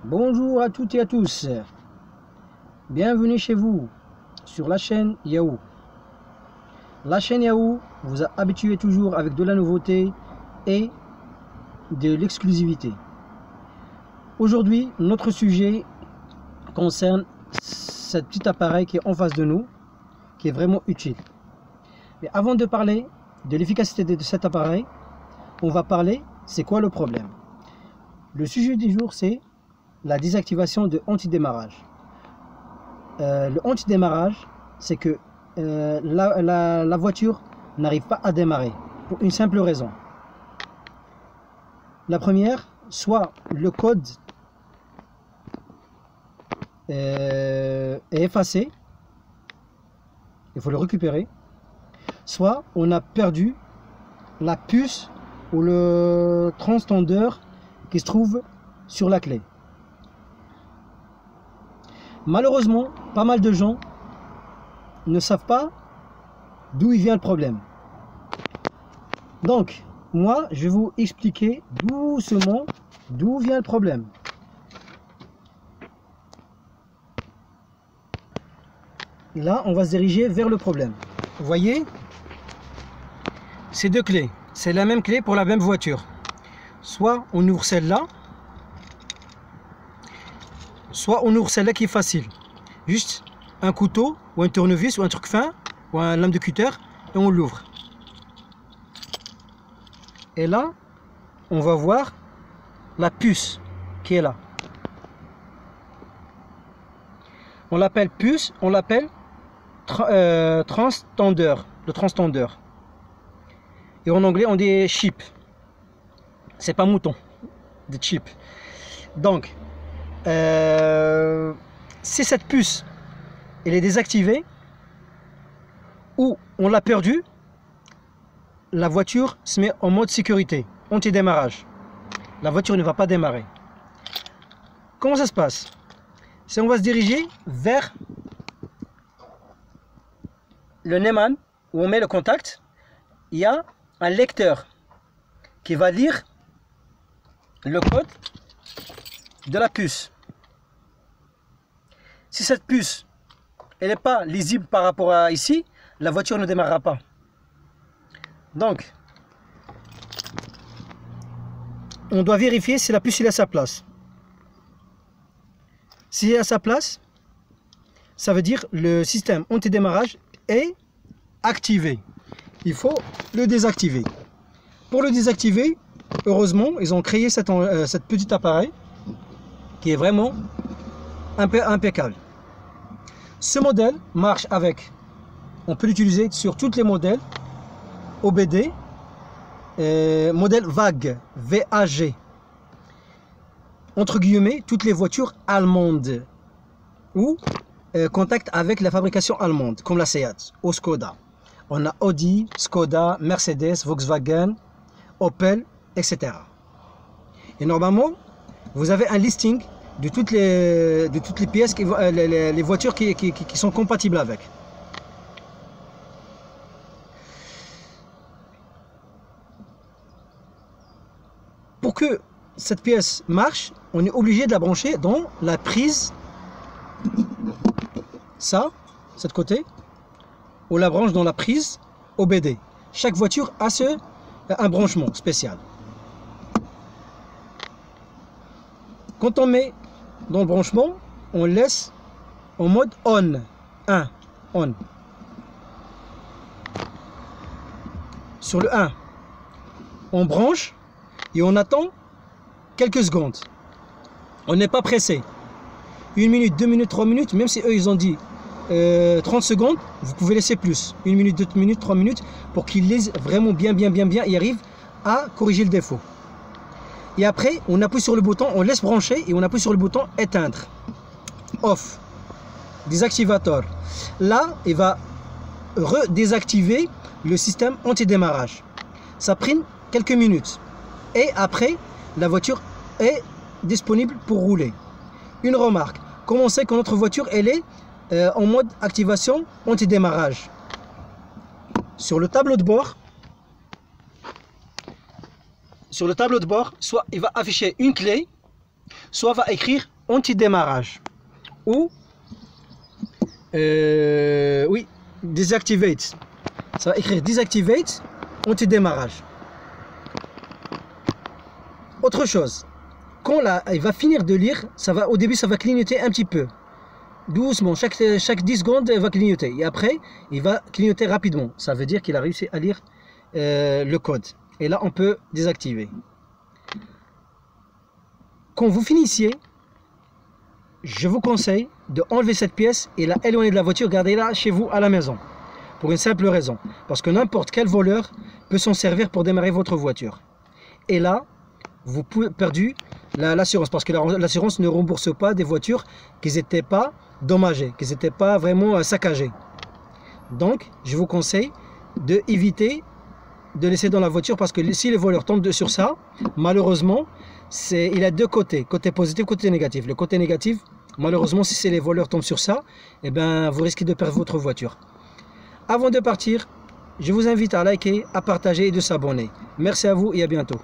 Bonjour à toutes et à tous, bienvenue chez vous sur la chaîne Yahoo. La chaîne Yahoo vous a habitué toujours avec de la nouveauté et de l'exclusivité. Aujourd'hui, notre sujet concerne ce petit appareil qui est en face de nous, qui est vraiment utile. Mais avant de parler de l'efficacité de cet appareil, on va parler c'est quoi le problème. Le sujet du jour, c'est la désactivation de anti-démarrage. Le anti-démarrage, c'est que la voiture n'arrive pas à démarrer pour une simple raison. La première, soit le code est effacé, il faut le récupérer, soit on a perdu la puce ou le transpondeur qui se trouve sur la clé. Malheureusement, pas mal de gens ne savent pas d'où il vient le problème. Donc, moi, je vais vous expliquer doucement d'où vient le problème. Et là, on va se diriger vers le problème. Vous voyez, ces deux clés, c'est la même clé pour la même voiture. Soit on ouvre celle-là, soit on ouvre celle-là qui est facile. Juste un couteau ou un tournevis ou un truc fin ou un lame de cutter et on l'ouvre. Et là, on va voir la puce qui est là. On l'appelle puce, on l'appelle transpondeur, le transpondeur. Et en anglais, on dit chip. C'est pas mouton, des chips. Donc, si cette puce elle est désactivée ou on l'a perdue, la voiture se met en mode sécurité, anti-démarrage. La voiture ne va pas démarrer. Comment ça se passe? Si on va se diriger vers le Neumann où on met le contact, il y a un lecteur qui va lire le code de la puce. Si cette puce elle n'est pas lisible par rapport à ici, la voiture ne démarrera pas. Donc, on doit vérifier si la puce est à sa place. Si elle est à sa place, ça veut dire le système anti-démarrage est activé. Il faut le désactiver. Pour le désactiver, heureusement, ils ont créé cette petit appareil qui est vraiment impeccable. Ce modèle marche avec, on peut l'utiliser sur tous les modèles OBD, modèle VAG, VAG, entre guillemets, toutes les voitures allemandes ou contact avec la fabrication allemande, comme la Seat ou Skoda. On a Audi, Skoda, Mercedes, Volkswagen, Opel, etc. Et normalement, vous avez un listing de toutes les pièces, les voitures qui sont compatibles avec. Pour que cette pièce marche, on est obligé de la brancher dans la prise, cette côté, on la branche dans la prise OBD. Chaque voiture a un branchement spécial. Quand on met dans le branchement, on laisse en mode on. On. Sur le 1, on branche et on attend quelques secondes. On n'est pas pressé. 1 minute, 2 minutes, 3 minutes, même si eux ils ont dit 30 secondes, vous pouvez laisser plus. 1 minute, 2 minutes, 3 minutes pour qu'ils lisent vraiment bien et arrivent à corriger le défaut. Et après, on appuie sur le bouton, on laisse brancher et on appuie sur le bouton éteindre. Off. Désactivateur. Là, il va redésactiver le système anti-démarrage. Ça prend quelques minutes. Et après, la voiture est disponible pour rouler. Une remarque. Comment on sait que notre voiture elle est en mode activation anti-démarrage? Sur le tableau de bord, soit il va afficher une clé soit va écrire anti-démarrage ou oui, deactivate. Ça va écrire deactivate anti-démarrage. Autre chose, quand là, il va finir de lire, au début ça va clignoter un petit peu. Doucement, chaque 10 secondes, il va clignoter. Et après, il va clignoter rapidement. Ça veut dire qu'il a réussi à lire le code. Et là, on peut désactiver. Quand vous finissiez, je vous conseille de enlever cette pièce et la éloigner de la voiture, gardez-la chez vous à la maison. Pour une simple raison. Parce que n'importe quel voleur peut s'en servir pour démarrer votre voiture. Et là, vous pouvez perdre l'assurance. Parce que l'assurance ne rembourse pas des voitures qui n'étaient pas dommagées, qui n'étaient pas vraiment saccagées. Donc, je vous conseille d'éviter de laisser dans la voiture parce que si les voleurs tombent sur ça, malheureusement, il a deux côtés, côté positif, côté négatif. Le côté négatif, malheureusement, si les voleurs tombent sur ça, eh ben, vous risquez de perdre votre voiture. Avant de partir, je vous invite à liker, à partager et de s'abonner. Merci à vous et à bientôt.